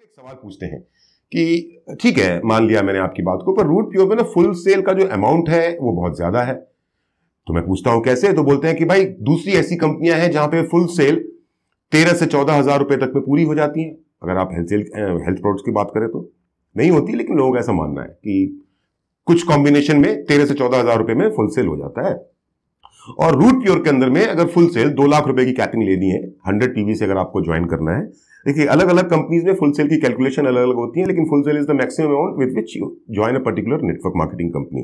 एक सवाल पूछते हैं कि ठीक है, मान लिया मैंने आपकी बात को, पर रूट प्योर में ना फुल सेल का जो अमाउंट है वो बहुत ज्यादा है। तो मैं पूछता हूं कैसे, तो बोलते हैं कि भाई दूसरी ऐसी कंपनियां हैं जहां पे फुल सेल 13 से 14 हजार रुपए तक में पूरी हो जाती है। अगर आप हेल्थ प्रोडक्ट्स की बात करें तो नहीं होती, लेकिन लोगों का ऐसा मानना है कि कुछ कॉम्बिनेशन में 13 से 14 हजार रुपए में फुल सेल हो जाता है। और रूट प्योर के अंदर में अगर फुल सेल 2 लाख रुपए की कैपिंग लेनी है 100 पीवी से, अगर आपको ज्वाइन करना है, देखिए अलग अलग कंपनीज में फुल सेल की कैलकुलेशन अलग अलग होती है, लेकिन full sale is the maximum amount with which you join a particular network marketing company.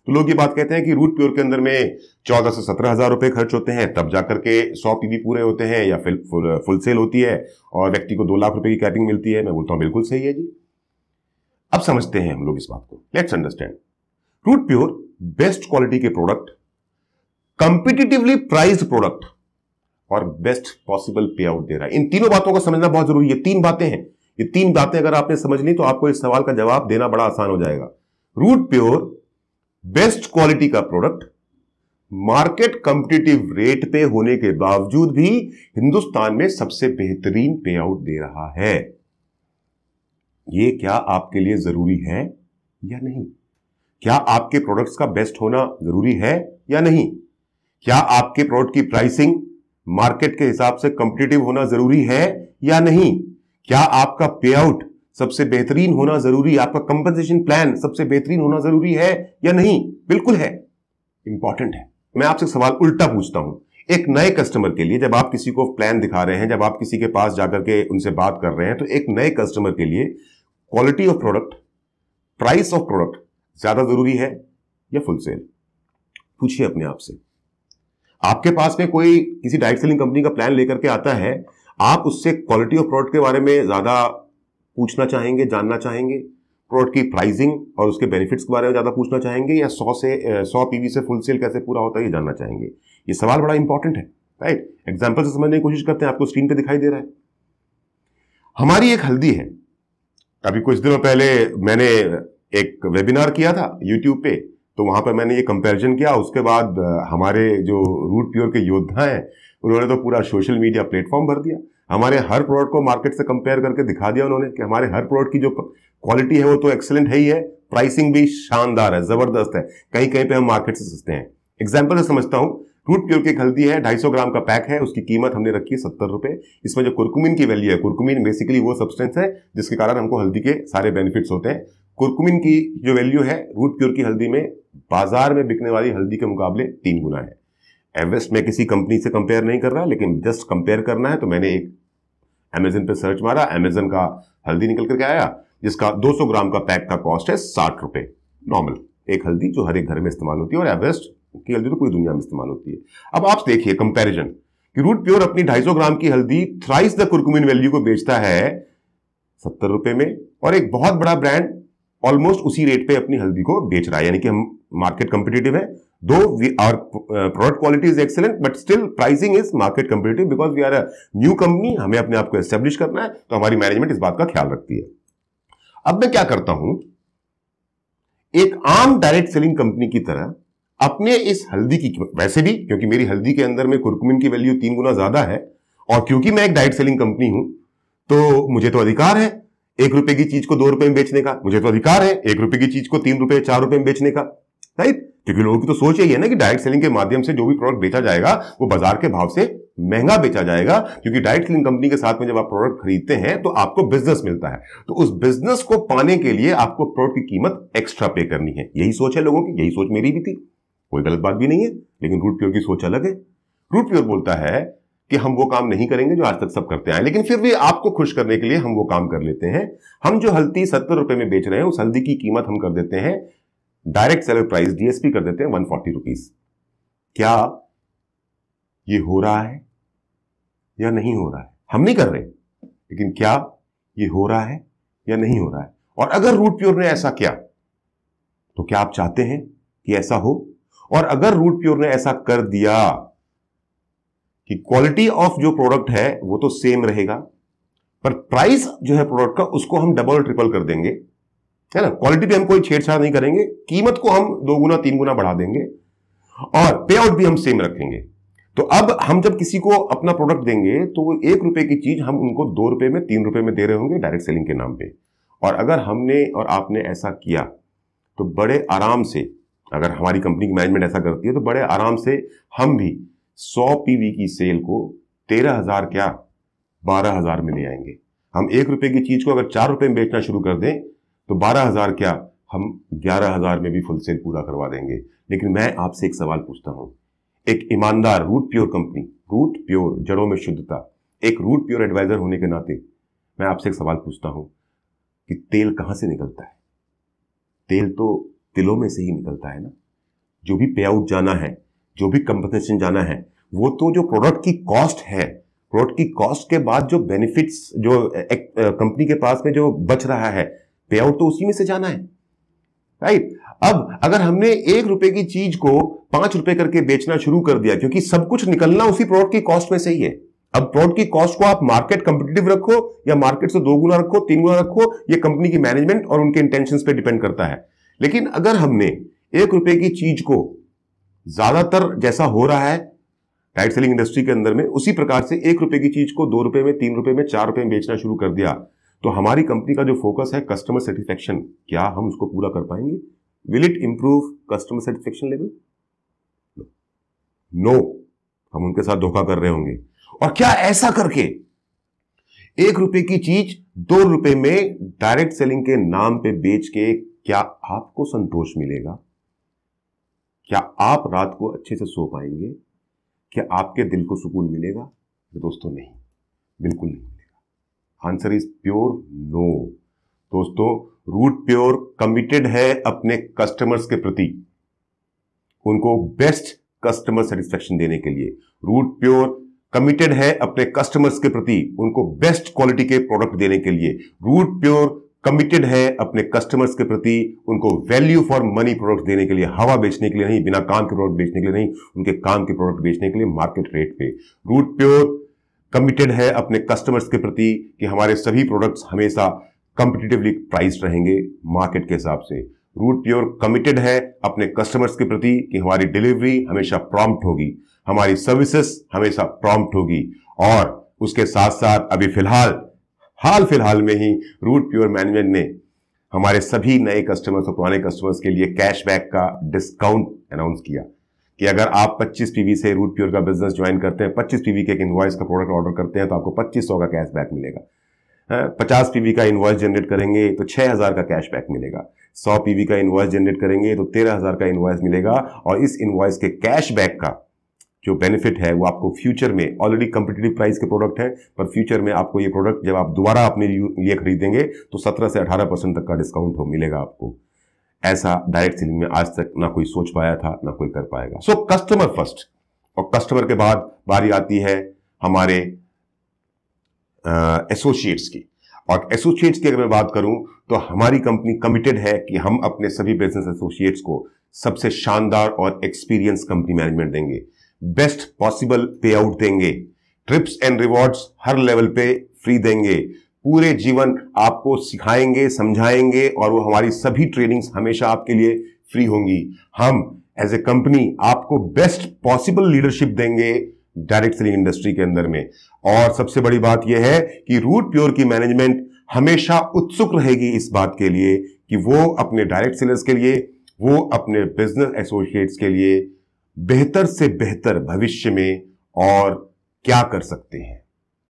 तो लोग ये बात कहते हैं कि रूट प्योर के अंदर में 14 से 17 हजार रुपए खर्च होते हैं, तब जाकर के 100 पीवी पूरे होते हैं या फिर फुल सेल होती है और व्यक्ति को 2 लाख रुपए की कैपिंग मिलती है। मैं बोलता हूं बिल्कुल सही है जी। अब समझते हैं हम लोग इस बात को, let's understand. Root Pure best quality के प्रोडक्ट, कंपिटिटिवली प्राइस्ड प्रोडक्ट और बेस्ट पॉसिबल पे आउट दे रहा है। इन तीनों बातों को समझना बहुत जरूरी है। 3 बातें हैं, ये 3 बातें अगर आपने समझ ली तो आपको इस सवाल का जवाब देना बड़ा आसान हो जाएगा। रूट प्योर बेस्ट क्वालिटी का प्रोडक्ट, मार्केट कंपिटिटिव रेट पे होने के बावजूद भी हिंदुस्तान में सबसे बेहतरीन पे आउट दे रहा है। ये क्या आपके लिए जरूरी है या नहीं? क्या आपके प्रोडक्ट्स का बेस्ट होना जरूरी है या नहीं? क्या आपके प्रोडक्ट की प्राइसिंग मार्केट के हिसाब से कंपिटिटिव होना जरूरी है या नहीं? क्या आपका पे आउट सबसे बेहतरीन होना जरूरी, आपका कंपनसेशन प्लान सबसे बेहतरीन होना जरूरी है या नहीं? बिल्कुल है, इंपॉर्टेंट है। मैं आपसे सवाल उल्टा पूछता हूं। एक नए कस्टमर के लिए जब आप किसी को प्लान दिखा रहे हैं, जब आप किसी के पास जाकर के उनसे बात कर रहे हैं, तो एक नए कस्टमर के लिए quality of product, price of product ज्यादा जरूरी है या फुल सेल? पूछिए अपने आप से। आपके पास में कोई किसी डायरेक्ट सेलिंग कंपनी का प्लान लेकर के आता है, आप उससे क्वालिटी ऑफ प्रोडक्ट के बारे में ज्यादा पूछना चाहेंगे, जानना चाहेंगे, प्रोडक्ट की प्राइसिंग और उसके बेनिफिट्स के बारे में ज्यादा पूछना चाहेंगे, या 100 पीवी से फुल सेल कैसे पूरा होता है ये जानना चाहेंगे? ये सवाल बड़ा इंपॉर्टेंट है, राइट? एग्जांपल से समझने की कोशिश करते हैं। आपको स्क्रीन पे दिखाई दे रहा है, हमारी एक हल्दी है। अभी कुछ दिनों पहले मैंने एक वेबिनार किया था यूट्यूब पे, तो वहां पर मैंने ये कंपैरिजन किया। उसके बाद हमारे जो रूट प्योर के योद्धा हैं उन्होंने तो पूरा सोशल मीडिया प्लेटफॉर्म भर दिया। हमारे हर प्रोडक्ट को मार्केट से कंपेयर करके दिखा दिया उन्होंने कि हमारे हर प्रोडक्ट की जो क्वालिटी है वो तो एक्सीलेंट है ही है, प्राइसिंग भी शानदार है, जबरदस्त है, कहीं कहीं पे हम मार्केट से सस्ते हैं। एग्जाम्पल से समझता हूं, रूट प्योर की एक हल्दी है, 250 ग्राम का पैक है, उसकी कीमत हमने रखी है 70 रुपए। इसमें जो कुरकुमिन की वैल्यू है, कुरकुमिन बेसिकली वो सब्सटेंस है जिसके कारण हमको हल्दी के सारे बेनिफिट्स होते हैं। कुरकुमिन की जो वैल्यू है रूट प्योर की हल्दी में बाजार में बिकने वाली हल्दी के मुकाबले 3 गुना है। एवरेस्ट में किसी कंपनी से कंपेयर नहीं कर रहा, लेकिन जस्ट कंपेयर करना है तो मैंने एक अमेजन पे सर्च मारा, अमेजन का हल्दी निकल करके आया जिसका 200 ग्राम का पैक का कॉस्ट है 60 रुपए। नॉर्मल एक हल्दी जो हर एक घर में इस्तेमाल होती है, और एवरेस्ट की हल्दी तो पूरी दुनिया में इस्तेमाल होती है। अब आप देखिए कंपैरिजन कि रूट प्योर अपनी 250 ग्राम की हल्दी थ्राइस द कुरकुमिन वैल्यू को बेचता है 70 रुपए में, और एक बहुत बड़ा ब्रांड ऑलमोस्ट उसी रेट पे अपनी हल्दी को बेच रहा है। यानी कि हम मार्केट कंपिटिटिव है, though our product quality is excellent, but still pricing is market competitive because we are a new company. हमें अपने आप को एस्टेब्लिश करना है, तो हमारी मैनेजमेंट इस बात का ख्याल रखती है। अब मैं क्या करता हूं, एक आम डायरेक्ट सेलिंग कंपनी की तरह अपने इस हल्दी की, वैसे भी क्योंकि मेरी हल्दी के अंदर में कुरकुमिन की वैल्यू 3 गुना ज्यादा है, और क्योंकि मैं एक डायरेक्ट सेलिंग कंपनी हूं, तो मुझे तो अधिकार है 1 रुपए की चीज को 2 रुपए में बेचने का। मुझे तो अधिकार है 1 रुपए की चीज को 3 रुपए 4 रुपए में बेचने का, राइट? क्योंकि लोगों की तो सोच यही है ना कि डायरेक्ट सेलिंग के माध्यम से जो भी प्रोडक्ट बेचा जाएगा वो बाजार के भाव से महंगा बेचा जाएगा, क्योंकि डायरेक्ट सेलिंग कंपनी के साथ में जब आप प्रोडक्ट खरीदते हैं तो आपको बिजनेस मिलता है, तो उस बिजनेस को पाने के लिए आपको प्रोडक्ट की कीमत एक्स्ट्रा पे करनी है। यही सोच है लोगों की, यही सोच मेरी भी थी, कोई गलत बात भी नहीं है, लेकिन रूट प्योर की सोच अलग है। रूट प्योर बोलता है कि हम वो काम नहीं करेंगे जो आज तक सब करते आए, लेकिन फिर भी आपको खुश करने के लिए हम वो काम कर लेते हैं। हम जो हल्दी 70 रुपए में बेच रहे हैं, उस हल्दी की कीमत हम कर देते हैं, डायरेक्ट सेलर प्राइस डीएसपी कर देते हैं 140 रुपीज। क्या ये हो रहा है या नहीं हो रहा है? हम नहीं कर रहे, लेकिन क्या ये हो रहा है या नहीं हो रहा है? और अगर रूट प्योर ने ऐसा किया तो क्या आप चाहते हैं कि ऐसा हो? और अगर रूट प्योर ने ऐसा कर दिया कि क्वालिटी ऑफ जो प्रोडक्ट है वो तो सेम रहेगा, पर प्राइस जो है प्रोडक्ट का उसको हम डबल ट्रिपल कर देंगे, है ना? क्वालिटी पे हम कोई छेड़छाड़ नहीं करेंगे, कीमत को हम 2 गुना 3 गुना बढ़ा देंगे, और पे आउट भी हम सेम रखेंगे, तो अब हम जब किसी को अपना प्रोडक्ट देंगे तो वो 1 रुपए की चीज हम उनको 2 रुपए में, 3 रुपए में दे रहे होंगे डायरेक्ट सेलिंग के नाम पे। और अगर हमने और आपने ऐसा किया तो बड़े आराम से, अगर हमारी कंपनी की मैनेजमेंट ऐसा करती है तो बड़े आराम से हम भी 100 पीवी की सेल को 13,000 क्या 12,000 में ले आएंगे। हम 1 रुपए की चीज को अगर 4 रुपए में बेचना शुरू कर दें तो 12,000 क्या हम 11,000 में भी फुल सेल पूरा करवा देंगे। लेकिन मैं आपसे एक सवाल पूछता हूं, एक ईमानदार Root Pure company, Root Pure जड़ों में शुद्धता, एक रूट प्योर एडवाइजर होने के नाते मैं आपसे एक सवाल पूछता हूं कि तेल कहां से निकलता है? तेल तो तिलों में से ही निकलता है ना। जो भी पे आउट जाना है, जो भी कंपनसेशन जाना है, वो तो जो प्रोडक्ट की कॉस्ट है, प्रोडक्ट की कॉस्ट के बाद जो बेनिफिट्स जो कंपनी के पास में जो बच रहा है, पे आउट तो उसी में से जाना है, राइट। अब अगर हमने 1 रुपए की चीज को 5 रुपए करके बेचना शुरू कर दिया, क्योंकि सब कुछ निकलना उसी प्रोडक्ट की कॉस्ट में से ही है। अब प्रोडक्ट की कॉस्ट को आप मार्केट कंपिटिटिव रखो या मार्केट से 2 गुना रखो, 3 गुना रखो, ये कंपनी की मैनेजमेंट और उनके इंटेंशंस पे डिपेंड करता है। लेकिन अगर हमने 1 रुपए की चीज को ज्यादातर जैसा हो रहा है डायरेक्ट सेलिंग इंडस्ट्री के अंदर में, उसी प्रकार से 1 रुपए की चीज को 2 रुपए में, 3 रुपए में, 4 रुपए में बेचना शुरू कर दिया, तो हमारी कंपनी का जो फोकस है कस्टमर सेटिस्फेक्शन, क्या हम उसको पूरा कर पाएंगे? Will it improve customer satisfaction level? No, हम उनके साथ धोखा कर रहे होंगे। और क्या ऐसा करके 1 रुपए की चीज 2 रुपए में डायरेक्ट सेलिंग के नाम पे बेच के क्या आपको संतोष मिलेगा? क्या आप रात को अच्छे से सो पाएंगे? क्या आपके दिल को सुकून मिलेगा? दोस्तों नहीं, बिल्कुल नहीं मिलेगा। Answer is pure no. दोस्तों, रूट प्योर कमिटेड है अपने कस्टमर्स के प्रति, उनको बेस्ट कस्टमर सेटिस्फेक्शन देने के लिए। रूट प्योर कमिटेड है अपने कस्टमर्स के प्रति, उनको बेस्ट क्वालिटी के प्रोडक्ट देने के लिए। रूट प्योर कमिटेड है अपने कस्टमर्स के प्रति, उनको वैल्यू फॉर मनी प्रोडक्ट देने के लिए, हवा बेचने के लिए नहीं, बिना काम के प्रोडक्ट बेचने के लिए नहीं, उनके काम के प्रोडक्ट बेचने के लिए मार्केट रेट पे। रूट प्योर कमिटेड है अपने कस्टमर्स के प्रति कि हमारे सभी प्रोडक्ट्स हमेशा कंपिटिटिवली प्राइस्ड रहेंगे मार्केट के हिसाब से। रूट प्योर कमिटेड है अपने कस्टमर्स के प्रति कि हमारी डिलीवरी हमेशा प्रॉम्प्ट होगी, हमारी सर्विसेज हमेशा प्रॉम्प्ट होगी। और उसके साथ साथ अभी हाल फिलहाल में ही रूट प्योर मैनेजमेंट ने हमारे सभी नए कस्टमर्स और पुराने कस्टमर्स के लिए कैशबैक का डिस्काउंट अनाउंस किया कि अगर आप 25 पीवी से रूट प्योर का बिजनेस ज्वाइन करते हैं, 25 पीवी के एक इनवॉइस का प्रोडक्ट ऑर्डर करते हैं तो आपको 2500 का कैशबैक मिलेगा। 50 पीवी का इनवॉइस जनरेट करेंगे तो 6,000 का कैशबैक मिलेगा। 100 पीवी का इनवॉइस जनरेट करेंगे तो 13,000 का इनवॉइस मिलेगा। और इस इनवॉइस के कैशबैक का जो बेनिफिट है वो आपको फ्यूचर में, ऑलरेडी कंपिटिटिव प्राइस के प्रोडक्ट है, पर फ्यूचर में आपको ये प्रोडक्ट जब आप दोबारा अपने लिए खरीदेंगे तो 17 से 18% तक का डिस्काउंट मिलेगा आपको। ऐसा डायरेक्ट सेलिंग में आज तक ना कोई सोच पाया था, ना कोई कर पाएगा। सो कस्टमर फर्स्ट, और कस्टमर के बाद बारी आती है हमारे एसोसिएट्स की। और एसोसिएट्स की अगर मैं बात करूं तो हमारी कंपनी कमिटेड है कि हम अपने सभी बिजनेस एसोसिएट्स को सबसे शानदार और एक्सपीरियंस कंपनी मैनेजमेंट देंगे, बेस्ट पॉसिबल पे आउट देंगे, trips and rewards her level पे फ्री देंगे, पूरे जीवन आपको सिखाएंगे, समझाएंगे, और वो हमारी सभी ट्रेनिंग्स हमेशा आपके लिए फ्री होंगी। हम एज ए कंपनी आपको बेस्ट पॉसिबल लीडरशिप देंगे डायरेक्ट सेलिंग इंडस्ट्री के अंदर में। और सबसे बड़ी बात यह है कि रूट प्योर की मैनेजमेंट हमेशा उत्सुक रहेगी इस बात के लिए कि वो अपने डायरेक्ट सेलर्स के लिए, वो अपने बिजनेस एसोसिएट्स के लिए बेहतर से बेहतर भविष्य में और क्या कर सकते हैं।